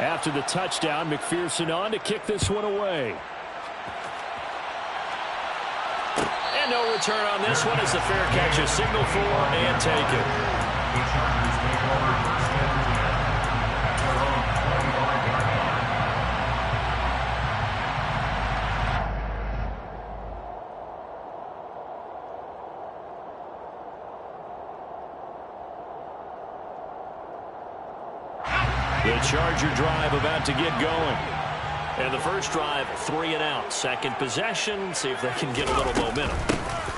After the touchdown, McPherson on to kick this one away. And no return on this one as the fair catch is signaled for and taken. The Charger drive about to get going. And the first drive, 3 and out. Second possession, see if they can get a little momentum.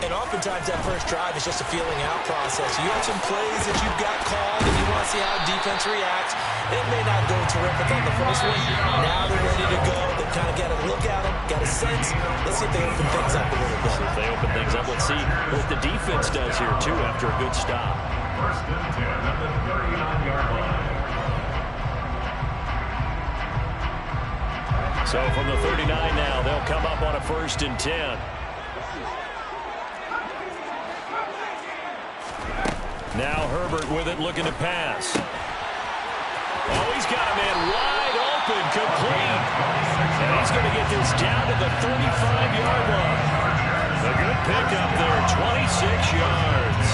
And oftentimes that first drive is just a feeling out process. You have some plays that you've got called and you want to see how defense reacts. It may not go terrific on the first one. Now they're ready to go. They've kind of got to look at them, got a sense. Let's see if they open things up a little bit. See if they open things up. Let's see what the defense does here, too, after a good stop. First and 10 at the 39-yard line. So from the 39 now, they'll come up on a 1st and 10. Now Herbert with it, looking to pass. Oh, he's got a man wide open, complete. And he's going to get this down to the 35-yard line. A good pickup there, 26 yards.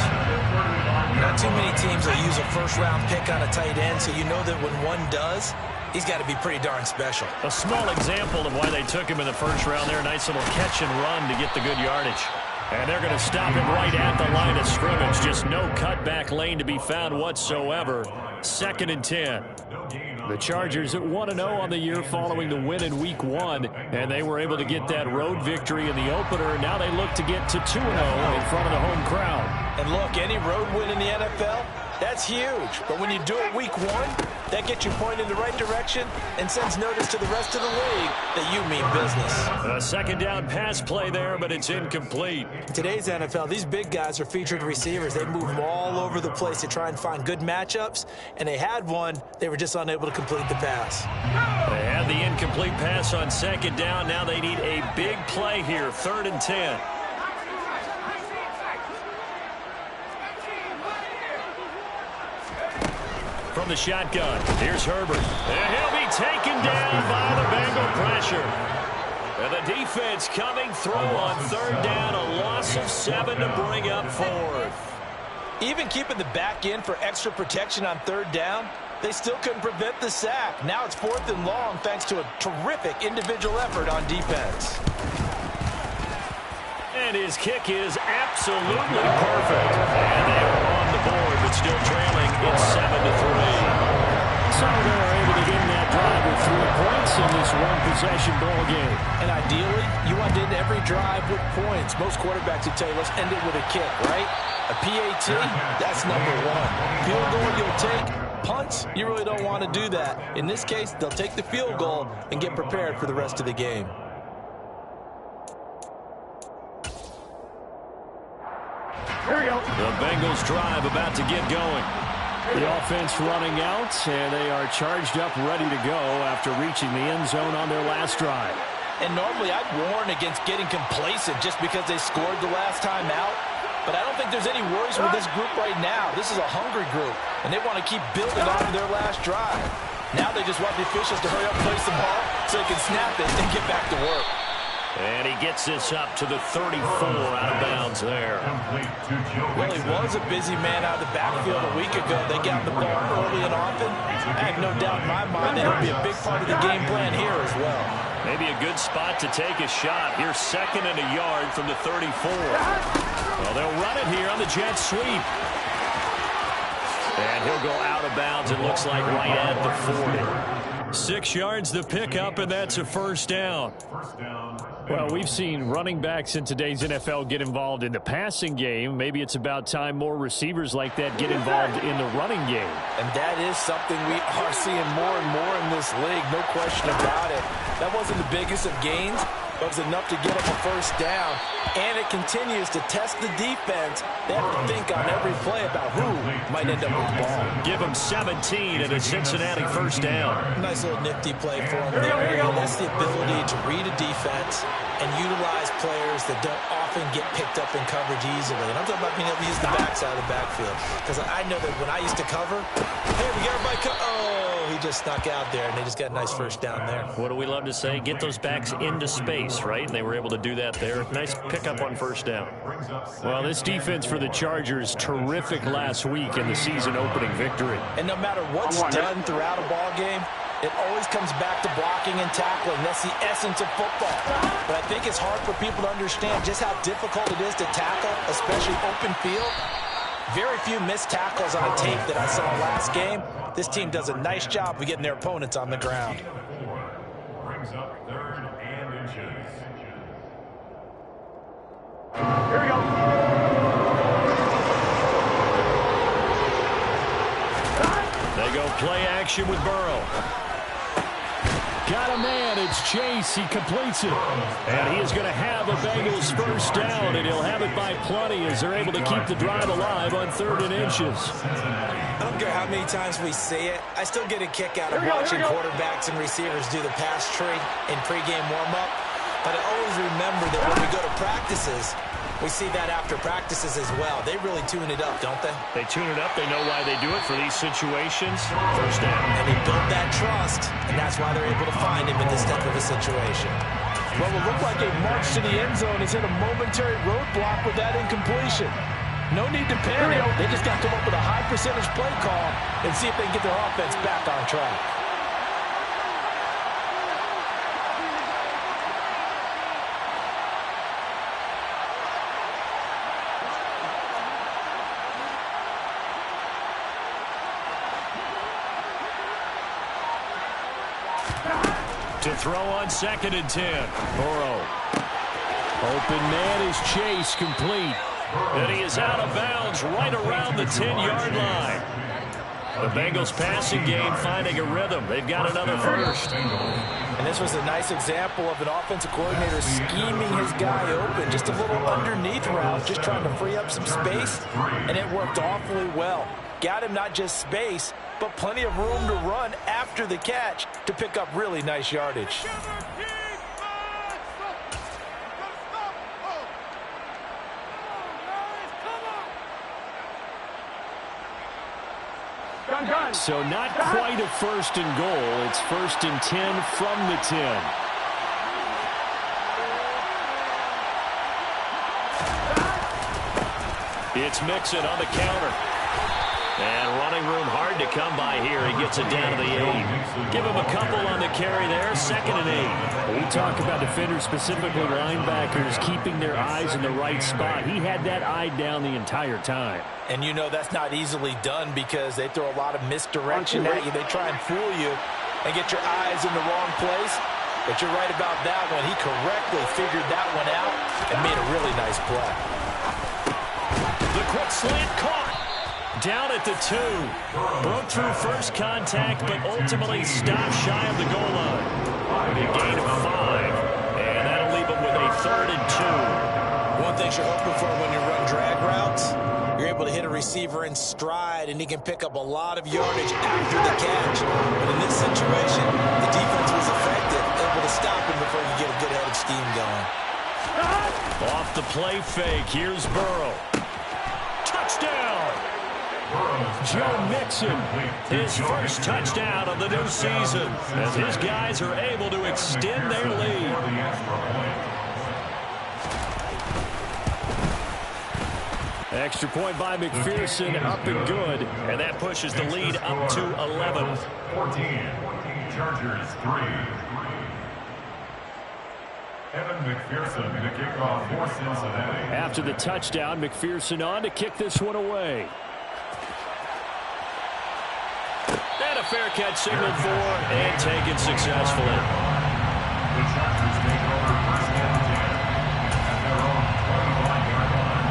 Not too many teams will use a first-round pick on a tight end, so you know that when one does, he's got to be pretty darn special. A small example of why they took him in the first round there. Nice little catch and run to get the good yardage. And they're going to stop him right at the line of scrimmage. Just no cutback lane to be found whatsoever. 2nd and 10. The Chargers at 1-0 on the year following the win in Week 1. And they were able to get that road victory in the opener. Now they look to get to 2-0 in front of the home crowd. And look, any road win in the NFL, that's huge. But when you do it Week 1, that gets you pointed in the right direction and sends notice to the rest of the league that you mean business. A second down pass play there, but it's incomplete. In today's NFL, these big guys are featured receivers. They move all over the place to try and find good matchups, and they had one. They were just unable to complete the pass. They had the incomplete pass on 2nd down. Now they need a big play here, 3rd and 10. From the shotgun, here's Herbert. And he'll be taken down by the Bengal pressure. And the defense coming through on 3rd down, a loss of 7 to bring up 4th. Even keeping the back in for extra protection on 3rd down, they still couldn't prevent the sack. Now it's 4th and long thanks to a terrific individual effort on defense. And his kick is absolutely perfect. And they are on the board, but still trailing. It's 7-3. So they're able to get in that drive with 3 points in this one-possession ball game. And ideally, you want to end every drive with points. Most quarterbacks would tell you, let's end it with a kick, right? A PAT, that's number 1. Field goal you'll take. Punts, you really don't want to do that. In this case, they'll take the field goal and get prepared for the rest of the game. Here we go. The Bengals drive about to get going. The offense running out, and they are charged up, ready to go after reaching the end zone on their last drive. And normally I'd warn against getting complacent just because they scored the last time out. But I don't think there's any worries with this group right now. This is a hungry group, and they want to keep building on their last drive. Now they just want the officials to hurry up, place the ball, so they can snap it and get back to work. And he gets this up to the 34, out of bounds there. Well, he was a busy man out of the backfield a week ago. They got the ball early and often. I have no doubt in my mind that it'll be a big part of the game plan here as well. Maybe a good spot to take a shot. Here's 2nd and a yard from the 34. Well, they'll run it here on the jet sweep. And he'll go out of bounds, it looks like, right at the 40. 6 yards the pickup, and that's a 1st down. Well, we've seen running backs in today's NFL get involved in the passing game. Maybe it's about time more receivers like that get involved in the running game. And that is something we are seeing more and more in this league, no question about it. That wasn't the biggest of gains, was enough to get him a first down, and it continues to test the defense. They have to think on every play about who might end up with the ball. Give him 17 and a Cincinnati first down. Nice little nifty play for him there. That's the ability to read a defense and utilize players that don't often get picked up in coverage easily. And I'm talking about being able to use the backside of the backfield. Because I know that when I used to cover, hey, we got everybody oh, he just snuck out there, and they just got a nice first down there. What do we love to say? Get those backs into space, right? And they were able to do that there. Nice pickup on first down. Well, this defense for the Chargers, terrific last week in the season opening victory. And no matter what's done throughout a ball game, it always comes back to blocking and tackling. That's the essence of football. But I think it's hard for people to understand just how difficult it is to tackle, especially open field. Very few missed tackles on a tape that I saw last game. This team does a nice job of getting their opponents on the ground. Brings up 3rd and inches. Here we go. They go play action with Burrow. Got a man. It's Chase. He completes it. And he is going to have a Bengals first down, and he'll have it by plenty as they're able to keep the drive alive on 3rd and inches. I don't care how many times we see it. I still get a kick out of watching quarterbacks and receivers do the pass tree in pregame warm-up. But I always remember that when we go to practices, we see that after practices as well. They really tune it up, don't they? They tune it up. They know why they do it for these situations. First down. And they build that trust, and that's why they're able to find him in this type of a situation. Well, it looked like a march to the end zone has hit a momentary roadblock with that incompletion. No need to panic. They just got to come up with a high percentage play call and see if they can get their offense back on track. To throw on 2nd and 10. Burrow. Open man is Chase, complete. And he is out of bounds right around the 10-yard line. The Bengals passing game finding a rhythm. They've got another first. And this was a nice example of an offensive coordinator scheming his guy open. Just a little underneath route, just trying to free up some space. And it worked awfully well. Got him not just space, but plenty of room to run after the catch to pick up really nice yardage. So not quite a 1st and goal. It's 1st and 10 from the 10. It's Mixon on the counter. And running room hard to come by here. He gets it down to the 8. Give him a couple on the carry there. 2nd and 8. We talk about defenders, specifically linebackers, keeping their eyes in the right spot. He had that eye down the entire time. And you know that's not easily done because they throw a lot of misdirection at you. They try and fool you and get your eyes in the wrong place. But you're right about that one. He correctly figured that one out and made a really nice play. The quick slant caught. Down at the 2. Broke through first contact, but ultimately stopped shy of the goal line. A gain of 5. And that'll leave him with a 3rd and 2. One thing you're hoping for when you run drag routes, you're able to hit a receiver in stride, and he can pick up a lot of yardage after the catch. But in this situation, the defense was effective, able to stop him before you get a good head of steam going. Off the play fake, here's Burrow. Touchdown! Joe Mixon, his first touchdown of the new season, as his guys are able to extend their lead. Extra point by McPherson, up and good, and that pushes the lead up to 11. 14, Chargers 3. Evan McPherson to kick off for Cincinnati. After the touchdown, McPherson on to kick this one away. And a fair catch signaled for and taken successfully. The Chargers take over 1st and 10 at their own 25-yard line.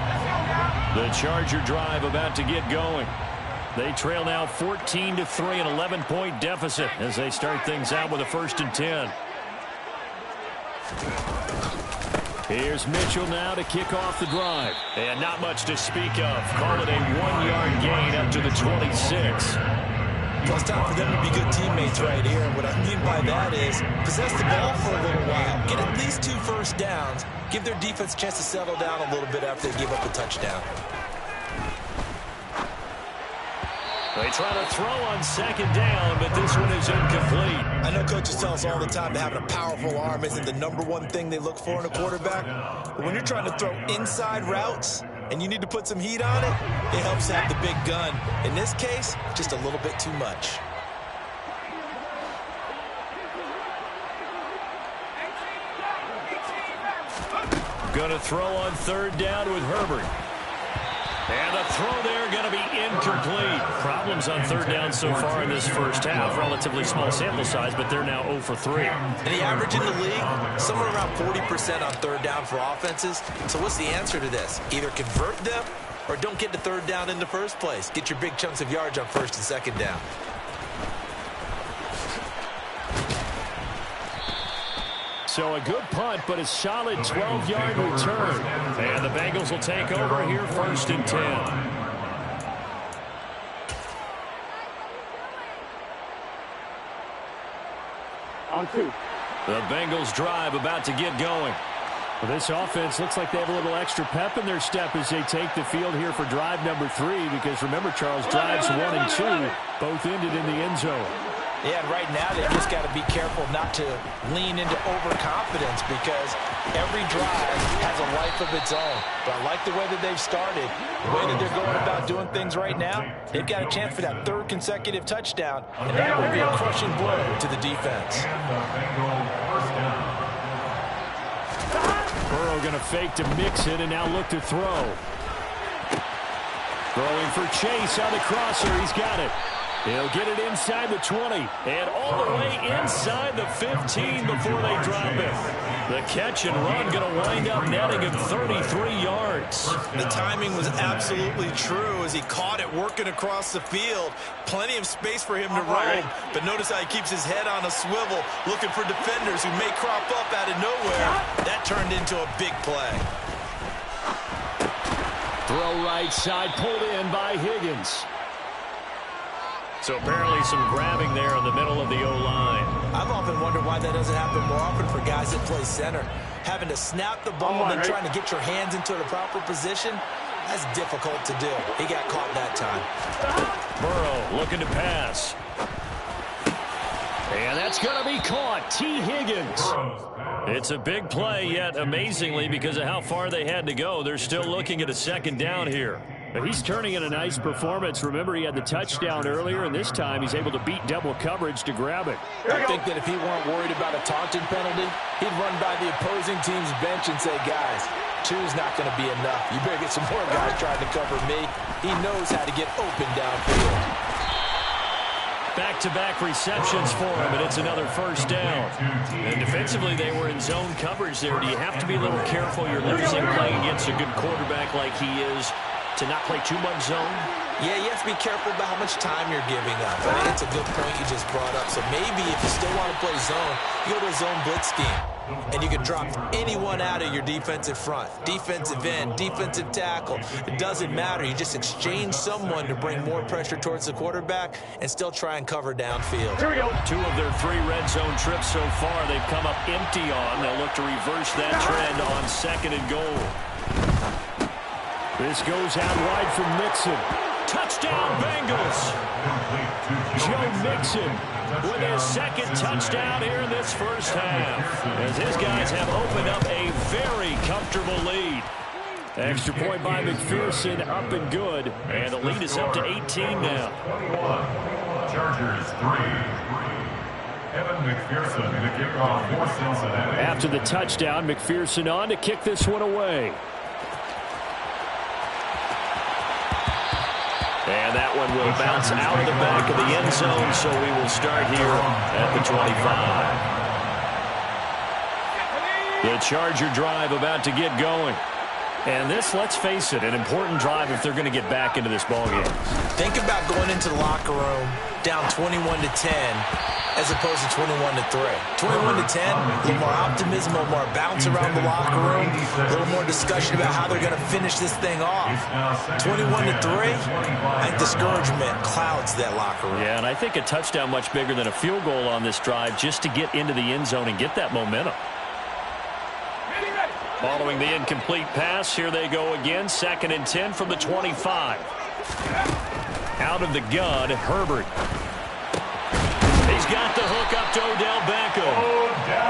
Let's go, guys! The Charger drive about to get going. They trail now 14-3, an 11-point deficit as they start things out with a 1st and 10. Here's Mitchell now to kick off the drive. And not much to speak of. Call it a 1-yard gain up to the 26. Well, it's time for them to be good teammates right here. And what I mean by that is possess the ball for a little while. Get at least 2 first downs. Give their defense a chance to settle down a little bit after they give up the touchdown. They try to throw on 2nd down, but this one is incomplete. I know coaches tell us all the time that having a powerful arm isn't the #1 thing they look for in a quarterback. But when you're trying to throw inside routes and you need to put some heat on it, it helps to have the big gun. In this case, just a little bit too much. Going to throw on 3rd down with Herbert. And the throw there going to be incomplete. Problems on 3rd down so far in this first half. Relatively small sample size, but they're now 0 for 3. And the average in the league, somewhere around 40% on 3rd down for offenses. So what's the answer to this? Either convert them or don't get to 3rd down in the first place. Get your big chunks of yards on 1st and 2nd down. So a good punt, but a solid 12-yard return. And the Bengals will take over here 1st and 10. On 2. The Bengals drive about to get going. Well, this offense looks like they have a little extra pep in their step as they take the field here for drive number 3. Because remember, Charles, drives 1 and 2 both ended in the end zone. Yeah, and right now they just got to be careful not to lean into overconfidence because every drive has a life of its own. But I like the way that they've started, the way that they're going about doing things right now. They've got a chance for that 3rd consecutive touchdown, and that would be a crushing blow to the defense. Burrow going to fake to mix it and now look to throw. Throwing for Chase on the crosser. He's got it. He'll get it inside the 20 and all the way inside the 15 before they drop it. The catch and run going to wind up netting him 33 yards. The timing was absolutely true as he caught it working across the field. Plenty of space for him to roam, but notice how he keeps his head on a swivel looking for defenders who may crop up out of nowhere. That turned into a big play. Throw right side, pulled in by Higgins. So apparently some grabbing there in the middle of the O-line. I've often wondered why that doesn't happen more often for guys that play center. Having to snap the ball and then trying to get your hands into the proper position, that's difficult to do. He got caught that time. Burrow looking to pass. And that's going to be caught. T. Higgins. It's a big play, yet amazingly, because of how far they had to go, they're still looking at a 2nd down here. But he's turning in a nice performance. Remember, he had the touchdown earlier, and this time he's able to beat double coverage to grab it. I think that if he weren't worried about a taunting penalty, he'd run by the opposing team's bench and say, guys, 2's not going to be enough. You better get some more guys trying to cover me. He knows how to get open downfield. Back-to-back receptions for him, and it's another 1st down. And defensively, they were in zone coverage there. Do you have to be a little careful? You're losing playing against a good quarterback like he is to not play too much zone? Yeah, you have to be careful about how much time you're giving up. I think it's a good point you just brought up. So maybe if you still want to play zone, you go to a zone blitz scheme. And you can drop anyone out of your defensive front. Defensive end, defensive tackle. It doesn't matter. You just exchange someone to bring more pressure towards the quarterback and still try and cover downfield. Here we go. 2 of their 3 red zone trips so far they've come up empty on. They'll look to reverse that trend on 2nd and goal. This goes out wide from Mixon. Touchdown, Bengals. Joe Mixon with his 2nd touchdown here in this first half. As his guys have opened up a very comfortable lead. Extra point by McPherson, up and good. And the lead is up to 18 now. Chargers 3. Evan McPherson to kick off for Cincinnati. After the touchdown, McPherson on to kick this one away. And that one will bounce out of the back of the end zone, so we will start here at the 25. The Charger drive about to get going. And this, let's face it, an important drive if they're going to get back into this ballgame. Think about going into the locker room down 21-10 as opposed to 21-3. 21-10, a little more optimism, a little more bounce around the locker room, a little more discussion about how they're going to finish this thing off. 21-3, and discouragement clouds that locker room. Yeah, and I think a touchdown much bigger than a field goal on this drive just to get into the end zone and get that momentum. Following the incomplete pass, here they go again. 2nd and 10 from the 25. Out of the gun, Herbert. He's got the hook up to Odell Beckham.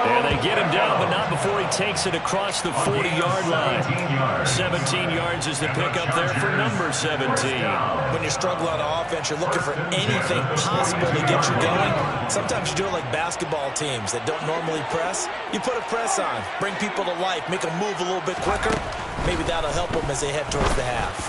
And they get him down, but not before he takes it across the 40-yard line. 17 yards is the pickup there for number 17. When you're struggling on offense, you're looking for anything possible to get you going. Sometimes you do it like basketball teams that don't normally press. You put a press on, bring people to life, make them move a little bit quicker. Maybe that'll help them as they head towards the half.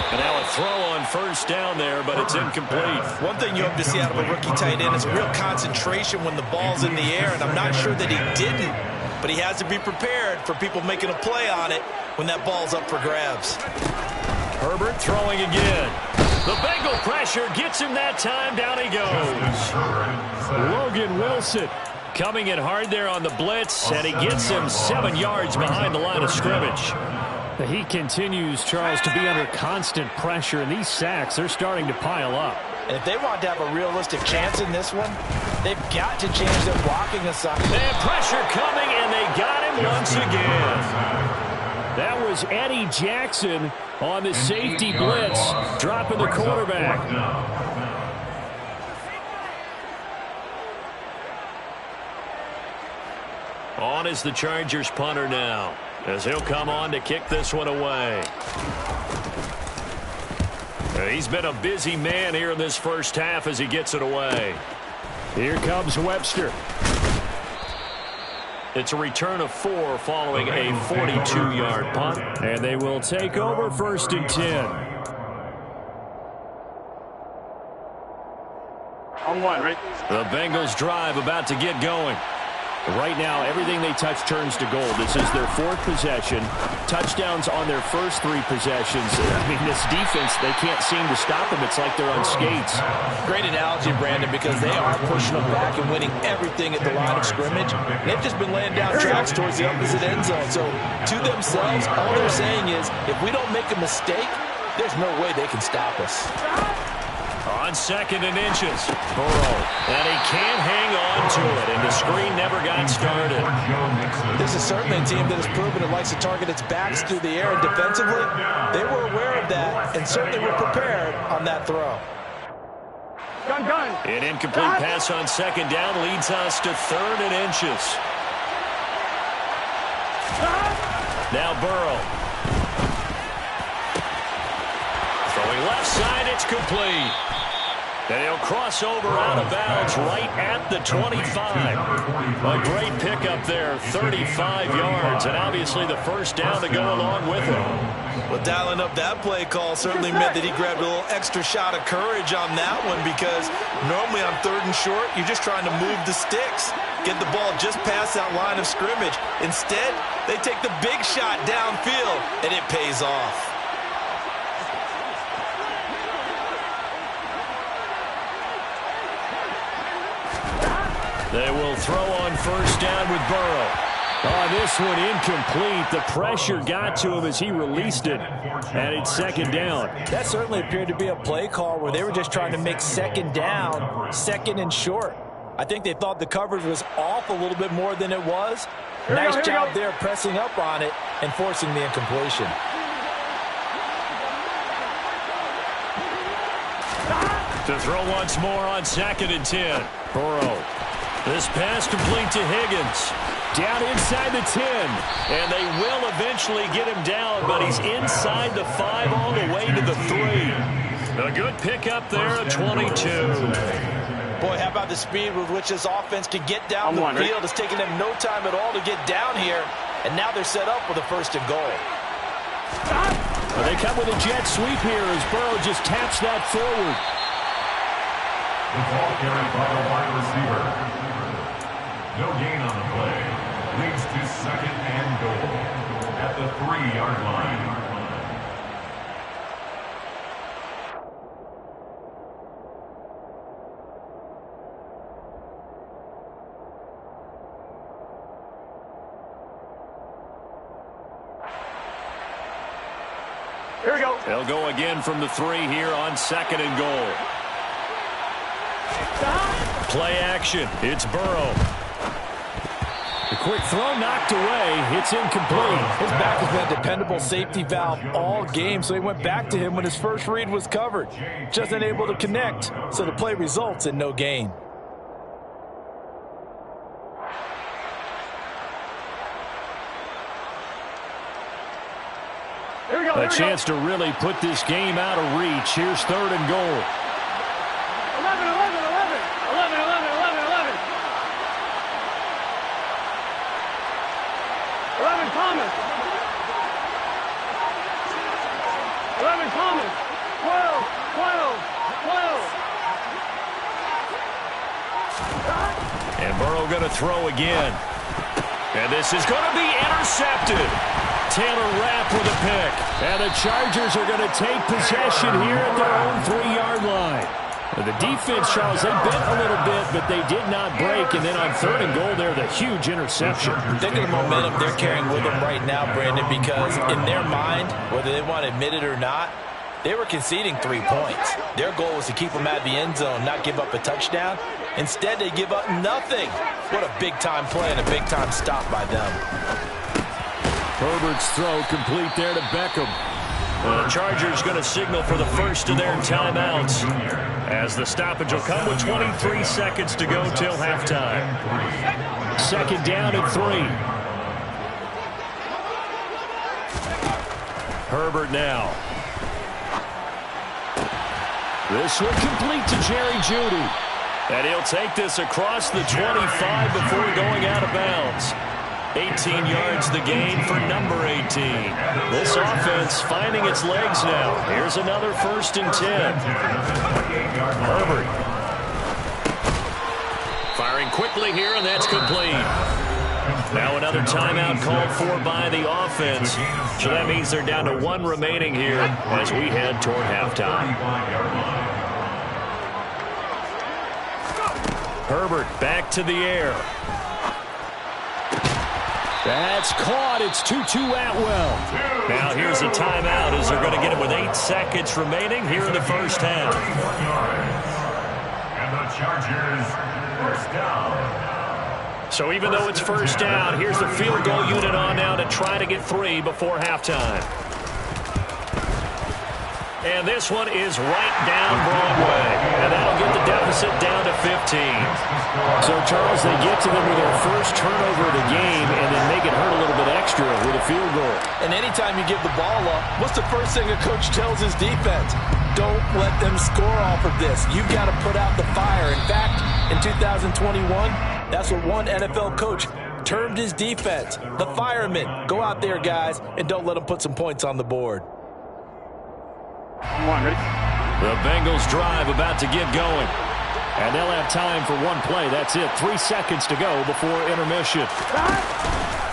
And now a throw on 1st down there, but it's incomplete. One thing you hope to see out of a rookie tight end is a real concentration when the ball's in the air, and I'm not sure that he didn't, but he has to be prepared for people making a play on it when that ball's up for grabs. Herbert throwing again. The Bengal pressure gets him that time. Down he goes. Logan Wilson coming in hard there on the blitz, and he gets him 7 yards behind the line of scrimmage. He continues, Charles, to be under constant pressure, and these sacks, they're starting to pile up. And if they want to have a realistic chance in this one, they've got to change their blocking assignment. They have pressure coming, and they got him once again. That was Eddie Jackson on the safety blitz, dropping the quarterback. On is the Chargers punter now, as he'll come on to kick this one away. He's been a busy man here in this first half as he gets it away. Here comes Webster. It's a return of 4 following a 42-yard punt. And they will take over 1st and 10. On 1, right? The Bengals drive about to get going. Right now, everything they touch turns to gold. This is their 4th possession. Touchdowns on their first 3 possessions. I mean, this defense, they can't seem to stop them. It's like they're on skates. Great analogy, Brandon, because they are pushing them back and winning everything at the line of scrimmage. They've just been laying down tracks towards the opposite end zone. So, to themselves, all they're saying is, if we don't make a mistake, there's no way they can stop us. On 2nd and inches, Burrow, and he can't hang on to it, and the screen never got started. This is certainly a team that has proven it likes to target its backs through the air, and defensively, they were aware of that and certainly were prepared on that throw. Gun. An incomplete pass on 2nd down leads us to 3rd and inches. Now Burrow. Throwing left side, it's complete. And he'll cross over out of bounds right at the 25. A great pickup there, 35 yards, and obviously the 1st down to go along with it. Well, dialing up that play call certainly meant that he grabbed a little extra shot of courage on that one, because normally on 3rd and short, you're just trying to move the sticks, get the ball just past that line of scrimmage. Instead, they take the big shot downfield, and it pays off. They will throw on 1st down with Burrow. Oh, this one incomplete. The pressure got to him as he released it. And it's 2nd down. That certainly appeared to be a play call where they were just trying to make 2nd down, 2nd and short. I think they thought the coverage was off a little bit more than it was. Nice job there pressing up on it and forcing the incompletion. To throw once more on 2nd and 10. Burrow. This pass complete to Higgins. Down inside the 10. And they will eventually get him down, but he's inside the 5 all the way to the 3. A good pickup there at 22. Boy, how about the speed with which this offense can get down the field? It's taken them no time at all to get down here, and now they're set up with a 1st and goal. Well, they come with a jet sweep here as Burrow just taps that forward. The ball carried by the wide receiver. No gain on the play. leads to second and goal at the 3-yard line. Here we go. They'll go again from the 3 here on second and goal. Play action. It's Burrow. The quick throw knocked away. It's incomplete. His back has been a dependable safety valve all game, so he went back to him when his first read was covered. Just unable to connect, so the play results in no gain. Here we go. A chance to really put this game out of reach. Here's third and goal. 11, 11, 11. 11, 11, 11, 11. 11 Thomas. 11 Thomas. 12, 12, 12. And Burrow going to throw again. And this is going to be intercepted. Taylor Rapp with a pick. And the Chargers are going to take possession here at their own 3-yard line. The defense, Charles, they bent a little bit, but they did not break. And then on third and goal there, the huge interception. Think of the momentum they're carrying with them right now, Brandon, because in their mind, whether they want to admit it or not, they were conceding 3 points. Their goal was to keep them at the end zone, not give up a touchdown. Instead, they give up nothing. What a big-time play and a big-time stop by them. Herbert's throw complete there to Beckham. The Chargers going to signal for the first of their timeouts as the stoppage will come with 23 seconds to go till halftime. Second down and 3. Herbert now. This will complete to Jerry Jeudy. And he'll take this across the 25 before going out of bounds. 18 yards the gain for number 18. This offense finding its legs now. Here's another 1st and 10. Herbert. Firing quickly here, and that's complete. Now another timeout called for by the offense. So that means they're down to 1 remaining here as we head toward halftime. Herbert back to the air. That's caught. It's 2-2 Atwell. Now here's a timeout as they're going to get it with 8 seconds remaining here in the first half. And the Chargers, first down. So even though it's first down, here's the field goal unit on now to try to get 3 before halftime. And this one is right down Broadway. And that'll get the deficit down to 15. So, Charles, they get to them with their first turnover of the game and then make it hurt a little bit extra with a field goal. And anytime you give the ball up, what's the first thing a coach tells his defense? Don't let them score off of this. You've got to put out the fire. In fact, in 2021, that's what one NFL coach termed his defense. The firemen. Go out there, guys, and don't let them put some points on the board. Come on, ready? The Bengals drive about to get going. And they'll have time for 1 play. That's it. 3 seconds to go before intermission.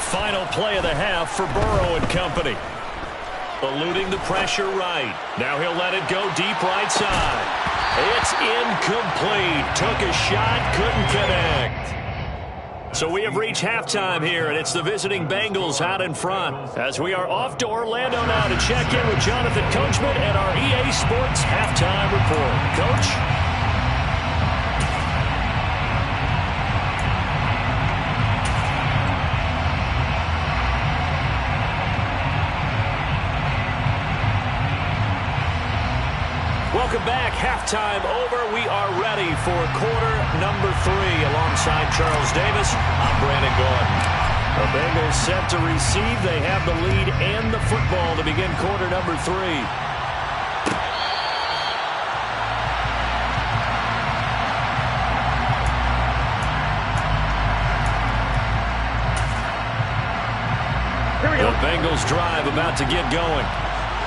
Final play of the half for Burrow and company. Eluding the pressure right. Now he'll let it go deep right side. It's incomplete. Took a shot, couldn't connect. So we have reached halftime here, and it's the visiting Bengals out in front. As we are off to Orlando now to check in with Jonathan Coachman and our EA Sports Halftime Report. Coach? Welcome back. Halftime over. We are ready for quarter number 3. Alongside Charles Davis, I'm Brandon Gordon. The Bengals set to receive. They have the lead and the football to begin quarter number 3. The Bengals drive about to get going.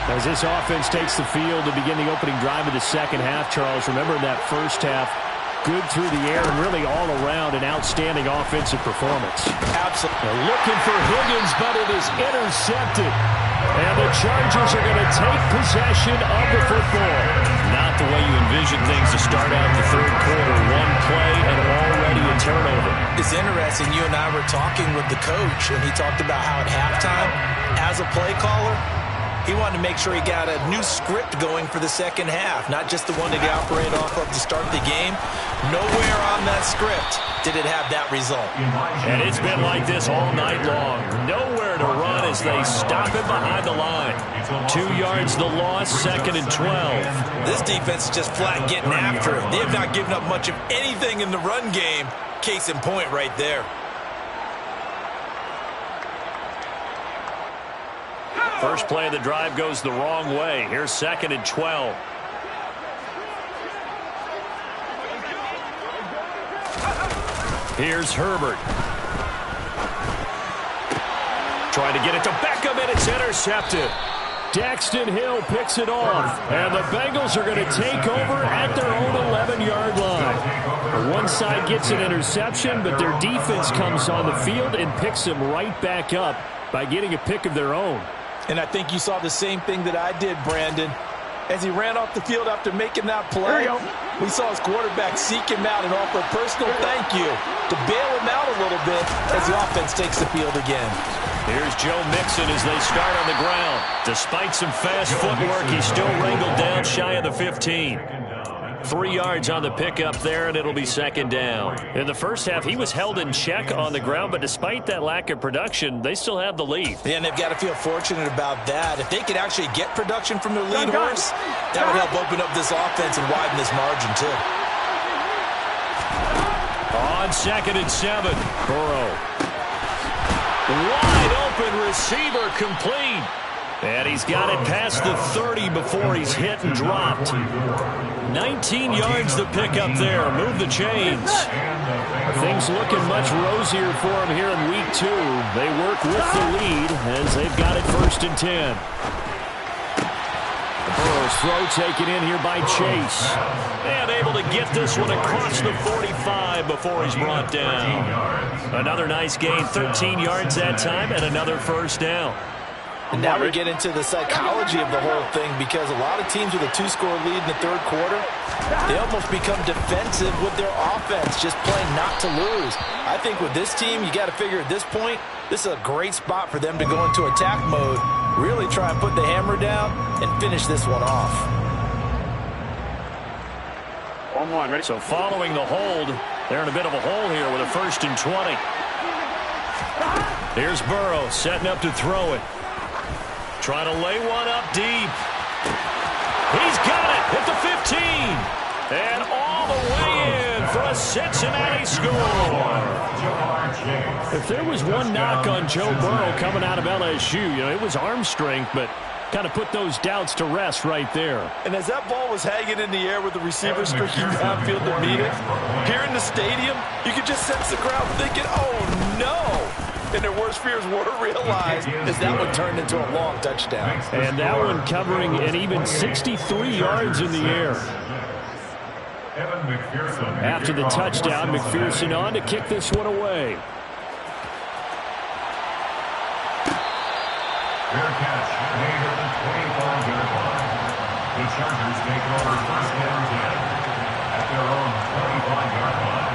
As this offense takes the field to begin the opening drive of the second half, Charles, remember in that first half, Good through the air and really all around an outstanding offensive performance. Absolutely. They're looking for Higgins, but it is intercepted. And the Chargers are going to take possession of the football. Not the way you envision things to start out the third quarter. One play and already a turnover. It's interesting. You and I were talking with the coach, and he talked about how at halftime, as a play caller, he wanted to make sure he got a new script going for the second half, not just the one that he operated off of to start the game. Nowhere on that script did it have that result. And it's been like this all night long. Nowhere to run as they stop it behind the line. 2 yards the loss, 2nd and 12. This defense is just flat getting after it. They have not given up much of anything in the run game. Case in point right there. First play of the drive goes the wrong way. Here's 2nd and 12. Here's Herbert. Trying to get it to Beckham, and it's intercepted. Daxton Hill picks it off, and the Bengals are going to take over at their own 11-yard line. One side gets an interception, but their defense comes on the field and picks them right back up by getting a pick of their own. And I think you saw the same thing that I did, Brandon. As he ran off the field after making that play, we saw his quarterback seek him out and offer a personal thank you to bail him out a little bit as the offense takes the field again. Here's Joe Mixon as they start on the ground. Despite some fast footwork, he's still wrangled down shy of the 15. 3 yards on the pickup there, and it'll be 2nd down. In the first half, he was held in check on the ground, but despite that lack of production, they still have the lead. Yeah, and they've got to feel fortunate about that. If they could actually get production from their lead horse, that would help open up this offense and widen this margin, too. On 2nd and 7, Burrow. Wide open receiver complete. And he's got it past the 30 before he's hit and dropped. 19 yards to pick up there. Move the chains. Things looking much rosier for him here in week 2. They work with the lead as they've got it 1st and 10. Burrow's throw taken in here by Chase. And able to get this one across the 45 before he's brought down. Another nice gain, 13 yards that time, and another 1st down. And now we get into the psychology of the whole thing, because a lot of teams with a 2-score lead in the third quarter, they almost become defensive with their offense, just playing not to lose. I think with this team, you got to figure at this point, this is a great spot for them to go into attack mode, really try and put the hammer down and finish this one off. 1-1, ready? So following the hold, they're in a bit of a hole here with a 1st and 20. Here's Burrow setting up to throw it. Trying to lay one up deep. He's got it at the 15. And all the way in for a Cincinnati score. If there was one knock on Joe Burrow coming out of LSU, it was arm strength, but kind of put those doubts to rest right there. And as that ball was hanging in the air with the receiver streaking downfield to meet it, here in the stadium, you could just sense the crowd thinking, oh, no. And their worst fears were realized as that one turned into a long touchdown. And that one covering an even 63 yards in the air. After the touchdown, McPherson on to kick this one away. Fair catch made at the 25-yard line. The Chargers take over 1st and 10 at their own 25-yard line.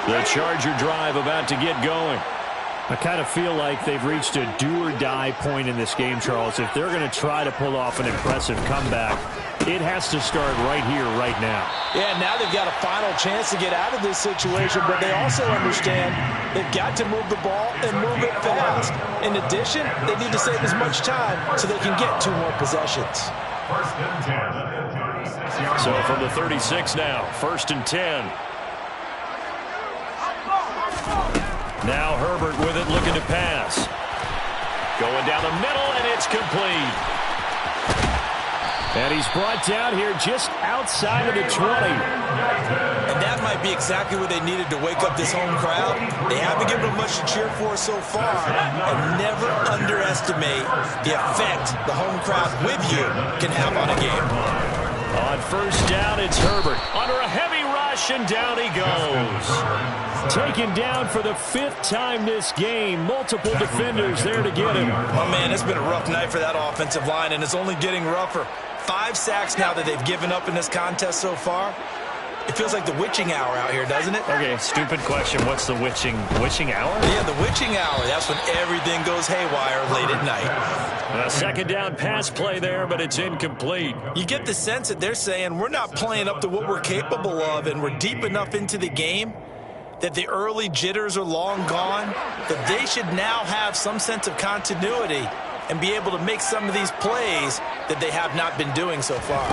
The Charger drive about to get going. I kind of feel like they've reached a do-or-die point in this game, Charles. If they're going to try to pull off an impressive comeback, it has to start right here, right now. Yeah, now they've got a final chance to get out of this situation, but they also understand they've got to move the ball and move it fast. In addition, they need to save as much time so they can get 2 more possessions. 1st and 10. So from the 36 now, 1st and 10. Now Herbert with it, looking to pass. Going down the middle, and it's complete. And he's brought down here just outside of the 20. And that might be exactly what they needed to wake up this home crowd. They haven't given them much to cheer for so far. And never underestimate the effect the home crowd with you can have on a game. On first down, it's Herbert. Under a heavy rush, and down he goes. Taken down for the 5th time this game. Multiple defenders there to get him. Oh, man, it's been a rough night for that offensive line, and it's only getting rougher. 5 sacks now that they've given up in this contest so far. It feels like the witching hour out here, doesn't it? Okay, stupid question. What's the witching hour? Yeah, the witching hour. That's when everything goes haywire late at night. A second down pass play there, but it's incomplete. You get the sense that they're saying we're not playing up to what we're capable of, and we're deep enough into the game that the early jitters are long gone, that they should now have some sense of continuity and be able to make some of these plays that they have not been doing so far.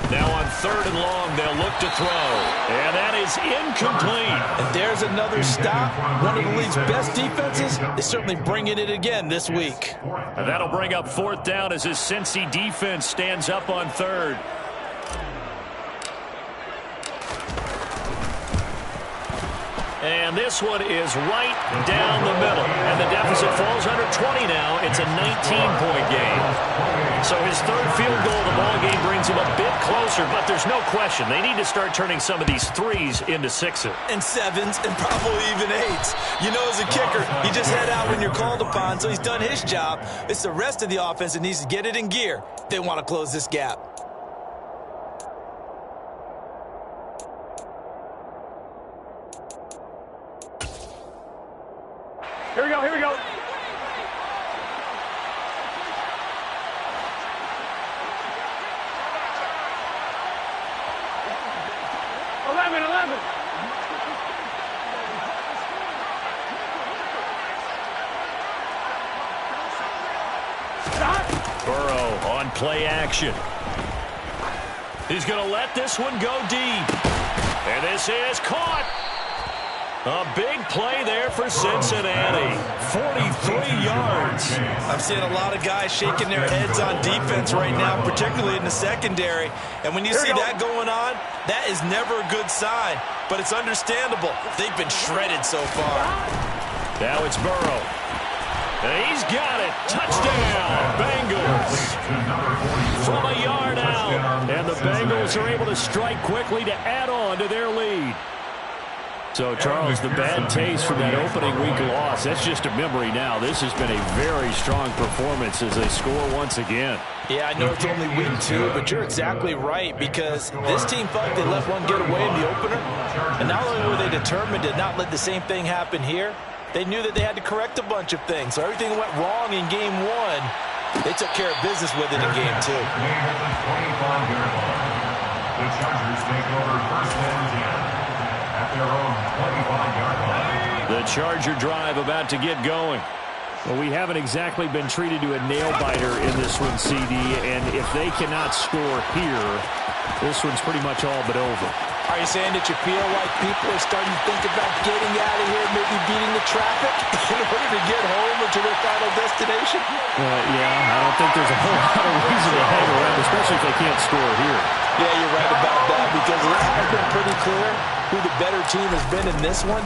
Now on 3rd and long, they'll look to throw. And that is incomplete. And there's another stop. One of the league's best defenses is certainly bringing it again this week. And that'll bring up 4th down as his Cincy defense stands up on 3rd. And this one is right down the middle. And the deficit falls under 20 now. It's a 19-point game. So his 3rd field goal of the ball game brings him a bit closer, but there's no question. They need to start turning some of these 3s into 6s. And 7s and probably even 8s. You know, as a kicker, you just head out when you're called upon, so he's done his job. It's the rest of the offense that needs to get it in gear if they want to close this gap. Here we go, here we go. Burrow on play action. He's going to let this one go deep. And this is caught. A big play there for Cincinnati. 43 yards. I'm seeing a lot of guys shaking their heads on defense right now, particularly in the secondary. And when you see that going on, that is never a good sign. But it's understandable. They've been shredded so far. Now it's Burrow. And he's got it. Touchdown, Bengals. From a yard out. And the Bengals are able to strike quickly to add on to their lead. So, Charles, the bad taste from that opening week loss, that's just a memory now. This has been a very strong performance as they score once again. Yeah, I know it's only week 2, but you're exactly right, because this team felt they let one get away in the opener. And not only were they determined to not let the same thing happen here, they knew that they had to correct a bunch of things. So everything went wrong in game 1. They took care of business with it in game 2. The Chargers take over first and 10 at their own 25-yard line. The Charger drive about to get going. Well, we haven't exactly been treated to a nail-biter in this one, CD, and if they cannot score here, this one's pretty much all but over. Are you saying that you feel like people are starting to think about getting out of here, maybe beating the traffic in order to get home or to their final destination? Yeah, I don't think there's a whole lot of reason to hang around, especially if they can't score here. Yeah, you're right about that, because it has been pretty clear who the better team has been in this one.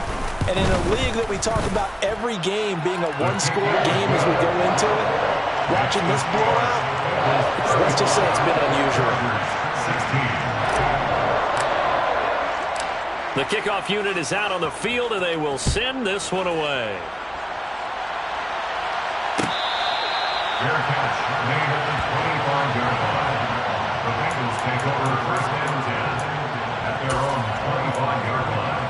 And in a league that we talk about every game being a one-score game as we go into it, watching this blowout, let's just say it's been unusual. The kickoff unit is out on the field, and they will send this one away. Fair catch made at the 25-yard line. The Bengals take over first and 10 at their own 25-yard line.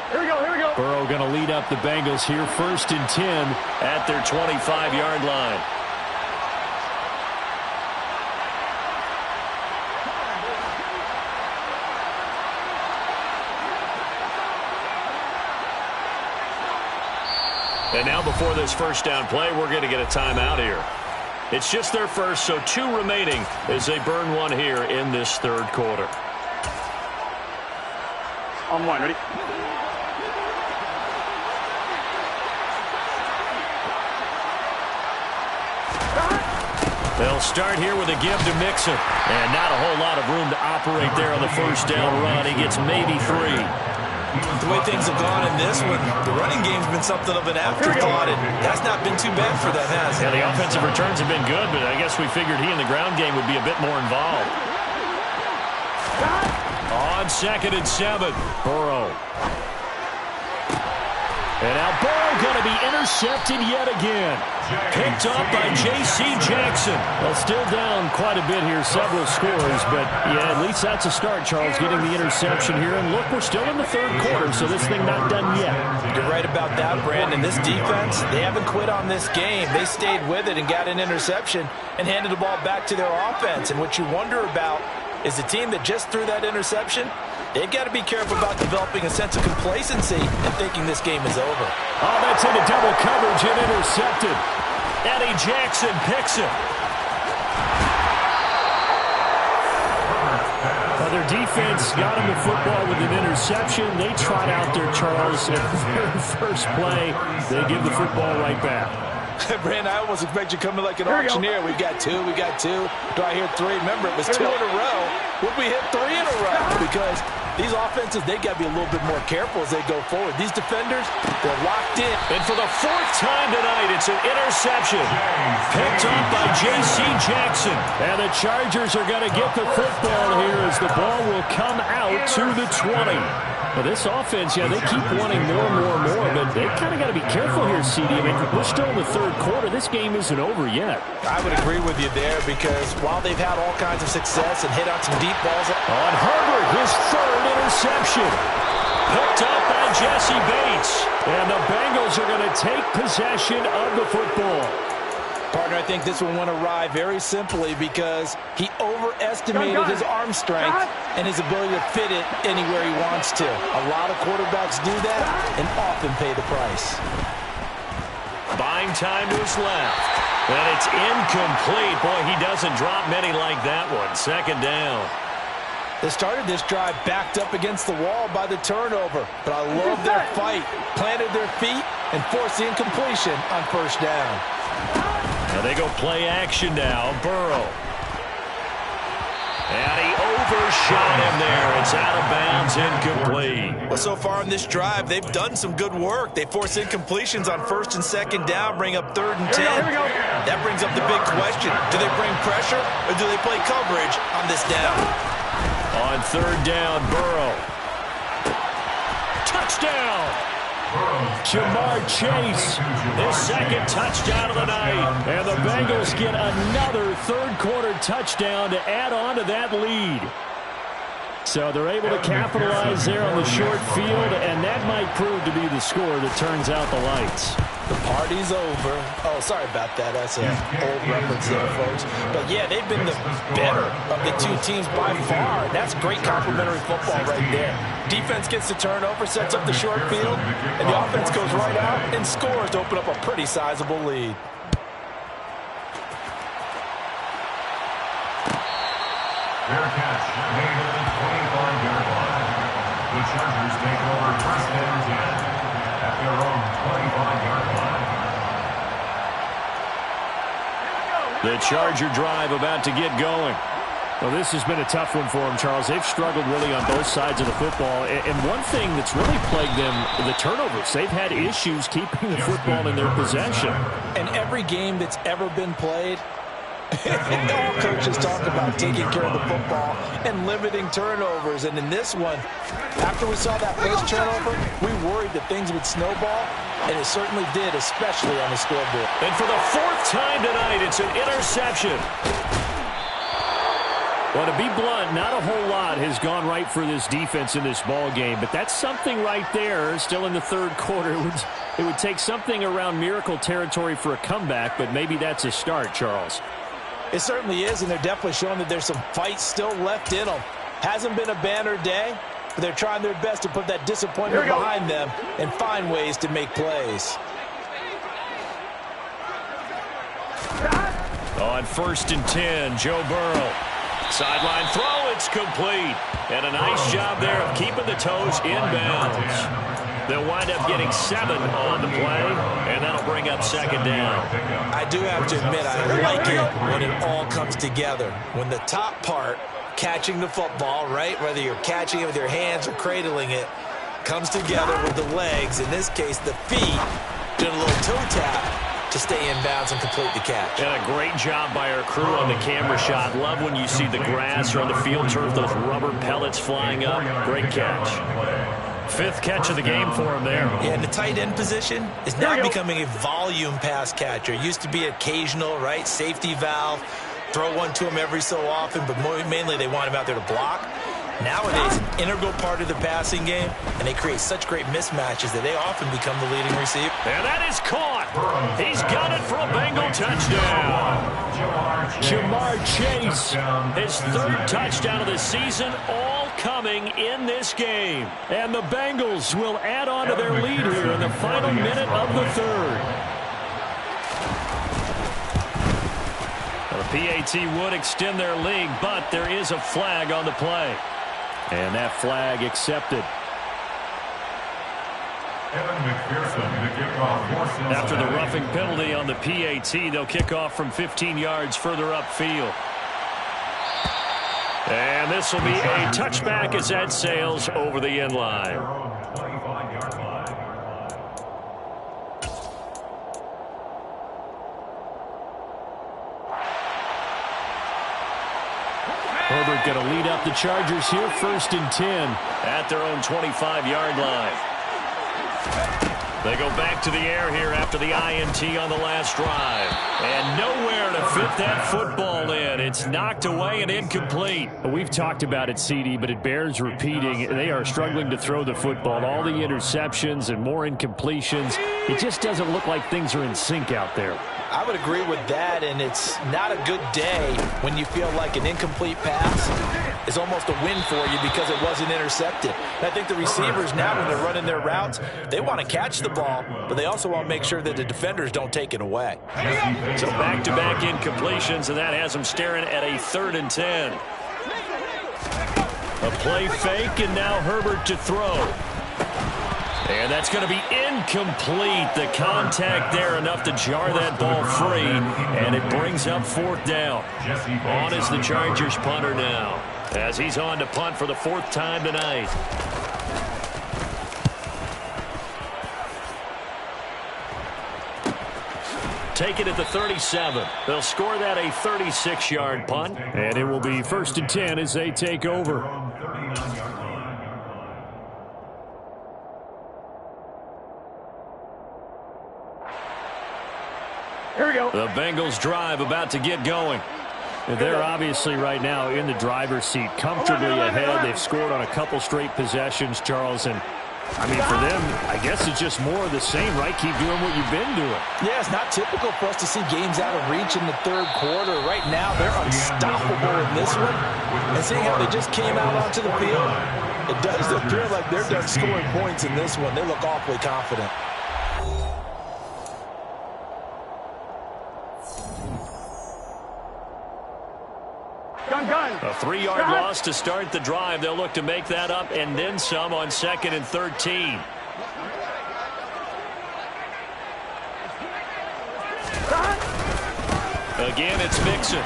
Here we go, here we go. Burrow going to lead up the Bengals here, first and 10 at their 25-yard line. And now before this first down play, we're going to get a timeout here. It's just their first, so 2 remaining as they burn one here in this third quarter. On one, ready? They'll start here with a give to Mixon. And not a whole lot of room to operate there on the first down run. He gets maybe 3. The way things have gone in this one, the running game's been something of an afterthought, and that's not been too bad for them, has it? Yeah, the offensive returns have been good, but I guess we figured he in the ground game would be a bit more involved. On 2nd and 7, Burrow. And now Burrow going to be intercepted yet again. Picked up by J.C. Jackson. Well, still down quite a bit here, several scores, but yeah, at least that's a start, Charles, getting the interception here. And look, we're still in the 3rd quarter, so this thing not done yet. You're right about that, Brandon. This defense, they haven't quit on this game. They stayed with it and got an interception and handed the ball back to their offense. And what you wonder about is the team that just threw that interception, they've got to be careful about developing a sense of complacency and thinking this game is over. Oh, that's into double coverage and intercepted. Eddie Jackson picks it. Well, their defense got him the football with an interception. They trot out there, Charles, at the very first play. They give the football right back. Brandon, I almost expect you coming like an auctioneer. We've got 2, we got 2. Do I hear 3? Remember, it was 2 in a row. Would we hit 3 in a row? Because these offenses, they got to be a little bit more careful as they go forward. These defenders, they're locked in. And for the 4th time tonight, it's an interception. Picked up by J.C. Jackson. And the Chargers are going to get the football here as the ball will come out to the 20. Well, this offense, yeah, they keep wanting more and more and more, but they kind of got to be careful here, CD. I mean, we're still in the 3rd quarter. This game isn't over yet. I would agree with you there because while they've had all kinds of success and hit on some deep balls. On Herbert, his 3rd interception. Picked up by Jesse Bates. And the Bengals are going to take possession of the football. Partner, I think this one went awry very simply because he overestimated his arm strength and his ability to fit it anywhere he wants to. A lot of quarterbacks do that and often pay the price. Buying time to his left. And it's incomplete. Boy, he doesn't drop many like that one. 2nd down. They started this drive backed up against the wall by the turnover, but I love their fight. Planted their feet and forced the incompletion on 1st down. And they go play action now. Burrow. And he overshot him there. It's out of bounds, incomplete. Well, so far in this drive, they've done some good work. They force incompletions on 1st and 2nd down, bring up 3rd and 10. That brings up the big question. Do they bring pressure or do they play coverage on this down? On 3rd down, Burrow. Touchdown! Jamar Chase, his 2nd touchdown of the night. And the Bengals get another 3rd quarter touchdown to add on to that lead. So they're able to capitalize there on the short field, and that might prove to be the score that turns out the lights. The party's over. Oh, sorry about that. That's an old reference there, folks. But, yeah, they've been the better of the 2 teams by far. That's great complimentary football right there. Defense gets the turnover, sets up the short field, and the offense goes right out and scores to open up a pretty sizable lead. Fair catch made at the 25-yard line. The Chargers take over 1st and 10 at their own 25-yard line. The Charger drive about to get going. Well, this has been a tough one for them, Charles. They've struggled really on both sides of the football. And one thing that's really plagued them, the turnovers. They've had issues keeping the football in their possession. And every game that's ever been played, all coaches talk about taking care of the football and limiting turnovers. And in this one, after we saw that first turnover, we worried that things would snowball, and it certainly did, especially on the scoreboard. And for the 4th time tonight, it's an interception. Well, to be blunt, not a whole lot has gone right for this defense in this ball game, but that's something right there. Still in the 3rd quarter, it would take something around miracle territory for a comeback, but maybe that's a start, Charles. It certainly is, and they're definitely showing that there's some fight still left in them. Hasn't been a banner day, but they're trying their best to put that disappointment behind them and find ways to make plays. On 1st and 10, Joe Burrow. Sideline throw, it's complete. And a nice job there of keeping the toes in bounds. They'll wind up getting 7 on the play, and that'll bring up second down. I do have to admit, I like it when it all comes together. When the top part, catching the football, right, whether you're catching it with your hands or cradling it, comes together with the legs, in this case the feet, doing a little toe tap to stay in bounds and complete the catch. And a great job by our crew on the camera shot. Love when you see the grass or on the field turf, those rubber pellets flying up. Great catch. 5th catch of the game for him there. Yeah, and the tight end position is now becoming a volume pass catcher. It used to be occasional, right, safety valve, throw one to him every so often, but mainly they want him out there to block. Nowadays, an integral part of the passing game, and they create such great mismatches that they often become the leading receiver. And that is caught. He's got it for a Bengal touchdown. Jamar Chase, his 3rd touchdown of the season, all coming in this game. And the Bengals will add on to their lead here in the final minute of the 3rd. The PAT would extend their lead, but there is a flag on the play. And that flag accepted. After the roughing penalty on the PAT, they'll kick off from 15 yards further upfield. And this will be a touchback as that sails over the end line. Herbert going to lead up the Chargers here, 1st and 10 at their own 25-yard line. They go back to the air here after the INT on the last drive. And nowhere to fit that football in. It's knocked away and incomplete. We've talked about it, CD, but it bears repeating. They are struggling to throw the football. All the interceptions and more incompletions. It just doesn't look like things are in sync out there. I would agree with that, and it's not a good day when you feel like an incomplete pass is almost a win for you because it wasn't intercepted. And I think the receivers now, when they're running their routes, they want to catch the ball, but they also want to make sure that the defenders don't take it away. So back-to-back incompletions, and that has them staring at a 3rd and 10. A play fake, and now Herbert to throw. And that's going to be incomplete. The contact there enough to jar that ball free, and it brings up 4th down. On is the Chargers punter now, as he's on to punt for the 4th time tonight. Take it at the 37. They'll score that a 36-yard punt. And it will be 1st and 10 as they take over. Here we go. The Bengals drive about to get going. They're obviously right now in the driver's seat, comfortably ahead. They've scored on a couple straight possessions, Charles, and I mean, for them, I guess it's just more of the same, right? Keep doing what you've been doing. Yeah, it's not typical for us to see games out of reach in the 3rd quarter. Right now, they're unstoppable in this one. And seeing how they just came out onto the field, it does appear like they're done scoring points in this one. They look awfully confident. Gun. A 3-yard loss to start the drive. They'll look to make that up and then some on 2nd and 13. Again, it's Mixon.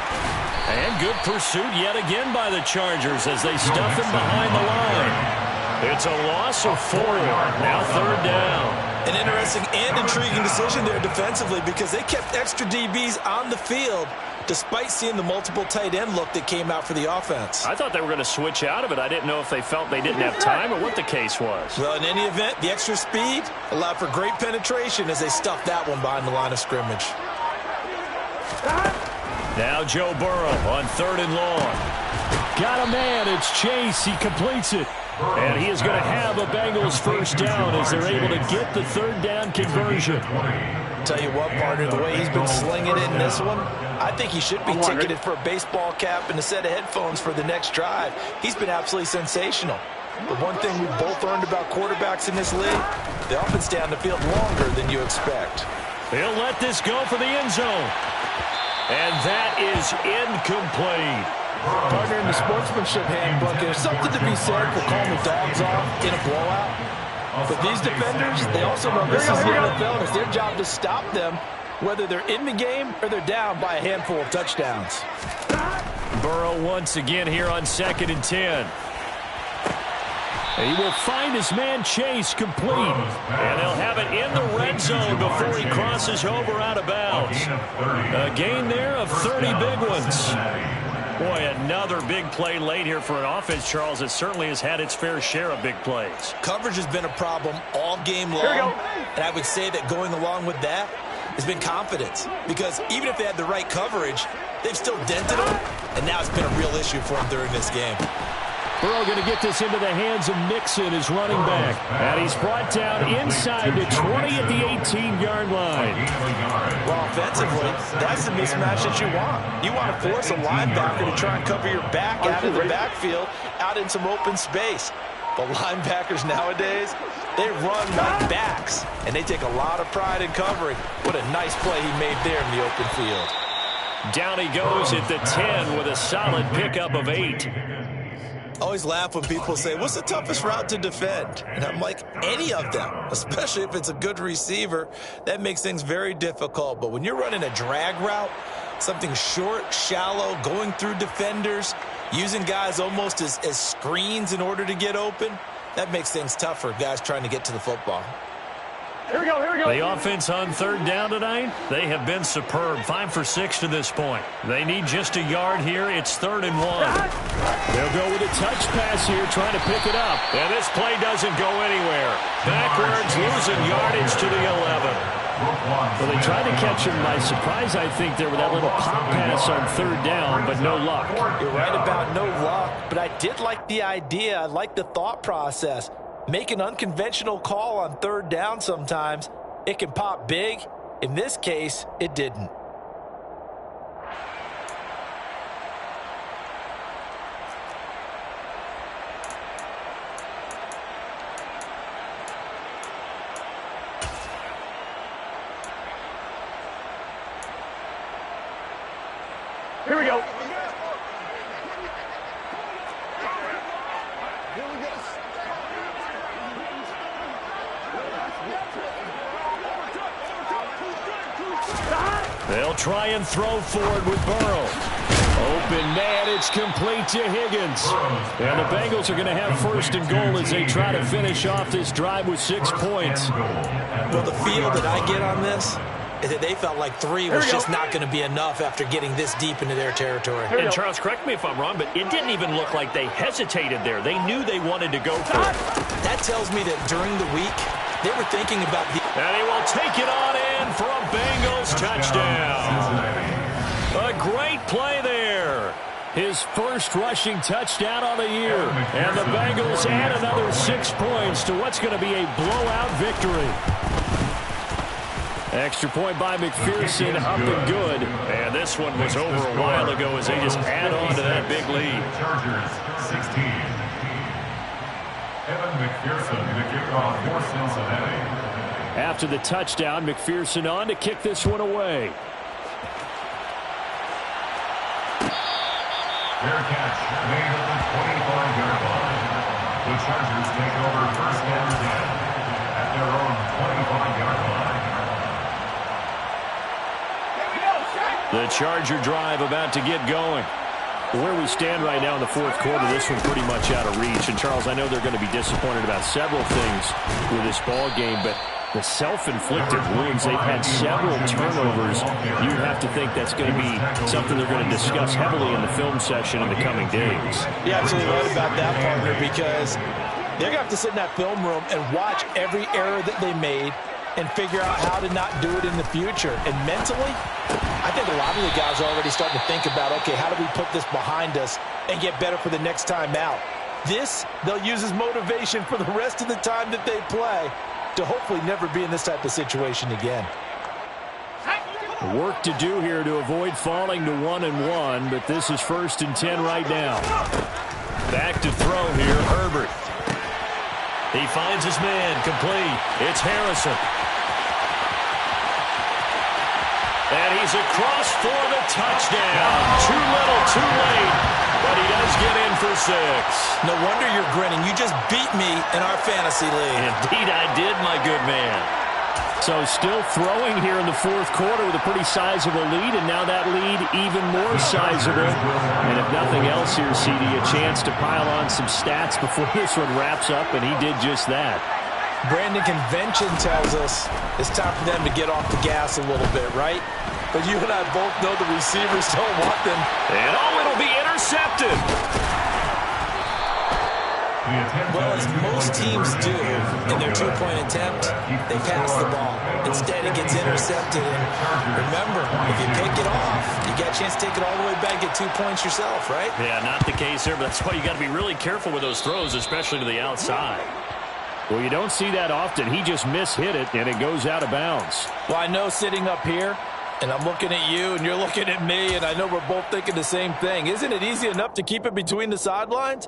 And good pursuit yet again by the Chargers as they stuff him behind the line. It's a loss of 4. Now 3rd down. An interesting and intriguing decision there defensively because they kept extra DBs on the field despite seeing the multiple tight end look that came out for the offense. I thought they were going to switch out of it. I didn't know if they felt they didn't have time or what the case was. Well, in any event, the extra speed allowed for great penetration as they stuffed that one behind the line of scrimmage. Now Joe Burrow on 3rd and long. Got a man. It's Chase. He completes it. And he is going to have a Bengals 1st down as they're able to get the 3rd down conversion. Tell you what, partner, the way he's been slinging it in this one, I think he should be ticketed for a baseball cap and a set of headphones for the next drive. He's been absolutely sensational. But one thing we've both learned about quarterbacks in this league, they often stay on the field longer than you expect. He'll let this go for the end zone. And that is incomplete. Partner, in the sportsmanship handbook, there's something to be said for calling the dogs off in a blowout. But these defenders, they also know this is the NFL. It's their job to stop them, whether they're in the game or they're down by a handful of touchdowns. Burrow once again here on 2nd and 10. He will find his man Chase complete. And they'll have it in the red zone before he crosses over out of bounds. A gain there of 30 big ones. Boy, another big play late here for an offense, Charles, that certainly has had its fair share of big plays. Coverage has been a problem all game long. And I would say that going along with that has been confidence. Because even if they had the right coverage, they've still dented them. And now it's been a real issue for them during this game. Burrow going to get this into the hands of Mixon, his running back. And he's brought down inside the 20 at the 18-yard line. Well, offensively, that's the mismatch that you want. You want to force a linebacker to try and cover your back out of the backfield, out in some open space. But linebackers nowadays, they run like backs, and they take a lot of pride in covering. What a nice play he made there in the open field. Down he goes at the 10 with a solid pickup of 8. I always laugh when people say, what's the toughest route to defend? And I'm like, any of them, especially if it's a good receiver. That makes things very difficult. But when you're running a drag route, something short, shallow, going through defenders, using guys almost as screens in order to get open, that makes things tough for guys trying to get to the football. Here we go, here we go. The offense on 3rd down tonight, they have been superb. 5 for 6 to this point. They need just a yard here. It's 3rd and 1. They'll go with a touch pass here, trying to pick it up. And this play doesn't go anywhere. Backwards, losing yardage to the 11. Well, they tried to catch him by surprise, I think, there with that little pop pass on 3rd down, but no luck. You're right about no luck, but I did like the idea. I like the thought process. Make an unconventional call on 3rd down sometimes. It can pop big. In this case, it didn't. Here we go. They'll try and throw forward with Burrow. Open man, it's complete to Higgins. And the Bengals are going to have 1st and goal as they try to finish off this drive with 6 points. Well, the feel that I get on this is that they felt like 3 was just not going to be enough after getting this deep into their territory. And Charles, correct me if I'm wrong, but it didn't even look like they hesitated there. They knew they wanted to go for it. That tells me that during the week, they were thinking about the... And he will take it on in for a Bengals touchdown. A great play there. His first rushing touchdown on the year. And the Bengals add another 6 points to what's going to be a blowout victory. Extra point by McPherson, up and good. And this one was over a while ago as they just add on to that big lead. Chargers 16. Evan McPherson, the kickoff for Cincinnati. After the touchdown, McPherson on to kick this one away. Fair catch made at the 25-yard line. The Chargers take over 1st and 10 at their own 25-yard line. The Charger drive about to get going. Where we stand right now in the 4th quarter, this one pretty much out of reach. And, Charles, I know they're going to be disappointed about several things with this ball game, but the self-inflicted wounds, they've had several turnovers. You have to think that's going to be something they're going to discuss heavily in the film session in the coming days. You're absolutely right about that, partner, because they're going to have to sit in that film room and watch every error that they made and figure out how to not do it in the future. And mentally, I think a lot of the guys are already starting to think about, okay, how do we put this behind us and get better for the next time out? This, they'll use as motivation for the rest of the time that they play to hopefully never be in this type of situation again. Work to do here to avoid falling to 1-1, but this is 1st and 10 right now. Back to throw here, Herbert. He finds his man, complete. It's Harrison. And he's across for the touchdown. Too little, too late. But he does get in for 6. No wonder you're grinning. You just beat me in our fantasy league. Indeed I did, my good man. So still throwing here in the fourth quarter with a pretty sizable lead, and now that lead even more sizable. And if nothing else here, CD, a chance to pile on some stats before this one wraps up, and he did just that. Brandon, convention tells us it's time for them to get off the gas a little bit, right? But you and I both know the receivers don't want them. And it'll be intercepted. Well, as most teams do in their two-point attempt, they pass the ball. Instead, it gets intercepted. And remember, if you pick it off, you got a chance to take it all the way back, get 2 points yourself, right? Yeah, not the case here, but that's why you got to be really careful with those throws, especially to the outside. Well, you don't see that often. He just mishit it, and it goes out of bounds. Well, I know sitting up here, and I'm looking at you, and you're looking at me, and I know we're both thinking the same thing. Isn't it easy enough to keep it between the sidelines?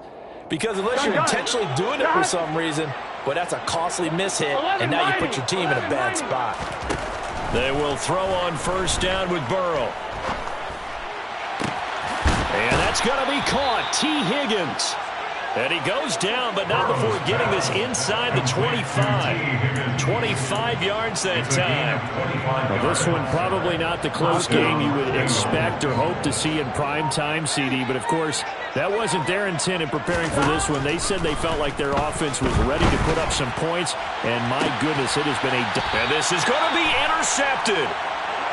Because unless you're intentionally doing it for some reason, well, that's a costly mishit, and now you put your team in a bad spot. They will throw on first down with Burrow. And that's going to be caught. T. Higgins. And he goes down, but not before getting this inside the 25. 25 yards that time. Well, this one probably not the close game you would expect or hope to see in prime time, CD. But, of course, that wasn't their intent in preparing for this one. They said they felt like their offense was ready to put up some points. And, my goodness, it has been a... And this is going to be intercepted.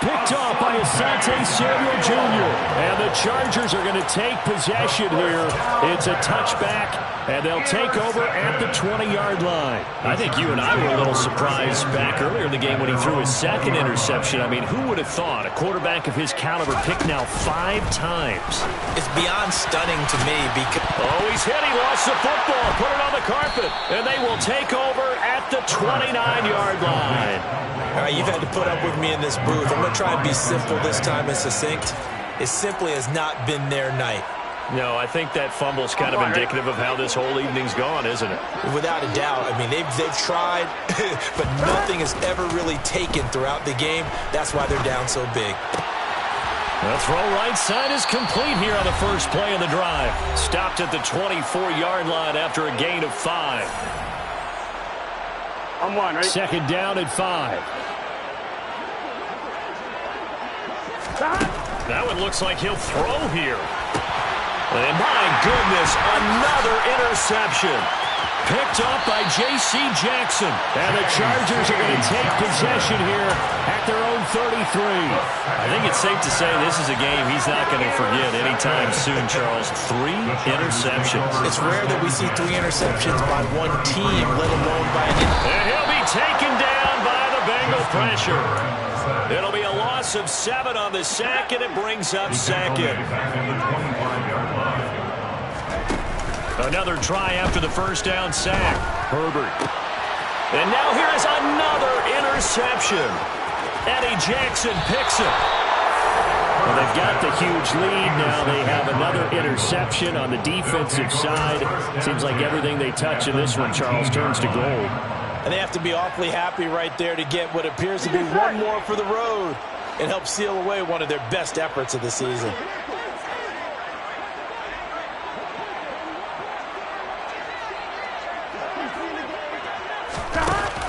Picked off by Asante Samuel Jr. And the Chargers are going to take possession here. It's a touchback, and they'll take over at the 20-yard line. I think you and I were a little surprised back earlier in the game when he threw his second interception. I mean, who would have thought a quarterback of his caliber picked now 5 times? It's beyond stunning to me because... Oh, he's hit. He lost the football. Put it on the carpet. And they will take over at the 29-yard line. All right, you've had to put up with me in this booth. I'm going to try and be simple this time and succinct. It simply has not been their night. No, I think that fumble's kind of indicative of how this whole evening's gone, isn't it? Without a doubt. I mean, they've tried, but nothing has ever really taken throughout the game. That's why they're down so big. The throw right side is complete here on the first play of the drive. Stopped at the 24-yard line after a gain of 5. I'm one, right? Second down at 5. That one looks like he'll throw here. And my goodness, another interception. Picked off by J.C. Jackson. And the Chargers are going to take possession here at their own 33. I think it's safe to say this is a game he's not going to forget anytime soon, Charles. 3 interceptions. It's rare that we see 3 interceptions by one team, let alone by an... And he'll be taken down by the Bengal pressure. It'll be a loss of 7 on the sack, and it brings up second. Another try after the first down sack. Herbert. And now here is another interception. Eddie Jackson picks it. Well, they've got the huge lead. Now they have another interception on the defensive side. Seems like everything they touch in this one, Charles, turns to gold. And they have to be awfully happy right there to get what appears to be one more for the road and help seal away one of their best efforts of the season.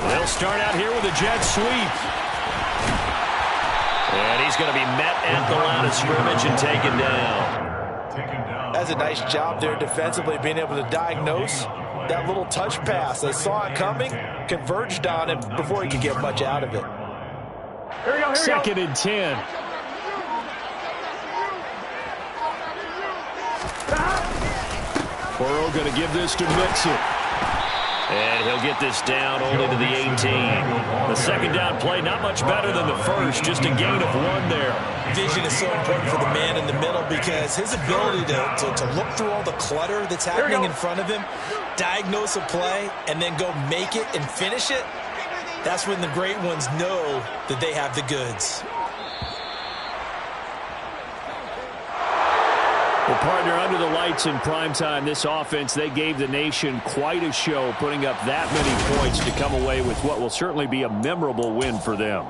They'll start out here with a jet sweep. And he's going to be met at the line of scrimmage and taken down. That's a nice job there defensively, being able to diagnose that little touch pass. They saw it coming, converged on it before he could get much out of it. Here we go, Second and 10. Burrow going to give this to Mixon. And he'll get this down only to the 18. The second down play, not much better than the first, just a gain of 1 there. Vision is so important for the man in the middle because his ability to look through all the clutter that's happening in front of him, diagnose a play, and then go make it and finish it, that's when the great ones know that they have the goods. Well, partner, under the lights in primetime, this offense, they gave the nation quite a show, putting up that many points to come away with what will certainly be a memorable win for them.